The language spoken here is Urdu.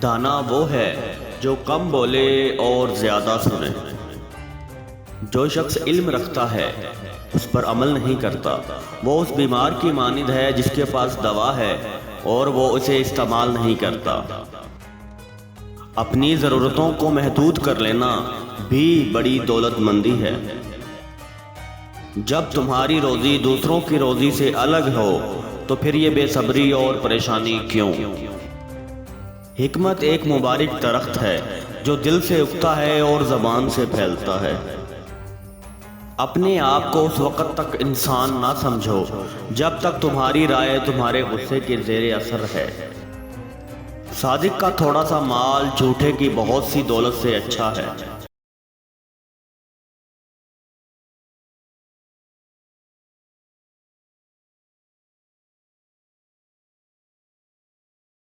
دانا وہ ہے جو کم بولے اور زیادہ سنے۔ جو شخص علم رکھتا ہے اس پر عمل نہیں کرتا، وہ اس بیمار کی مانند ہے جس کے پاس دوا ہے اور وہ اسے استعمال نہیں کرتا۔ اپنی ضرورتوں کو محدود کر لینا بھی بڑی دولت مندی ہے۔ جب تمہاری روزی دوسروں کی روزی سے الگ ہو تو پھر یہ بے صبری اور پریشانی کیوں؟ حکمت ایک مبارک درخت ہے جو دل سے اگتا ہے اور زبان سے پھیلتا ہے۔ اپنے آپ کو اس وقت تک انسان نہ سمجھو جب تک تمہاری رائے تمہارے غصے کے زیر اثر ہے۔ صادق کا تھوڑا سا مال جھوٹے کی بہت سی دولت سے اچھا ہے۔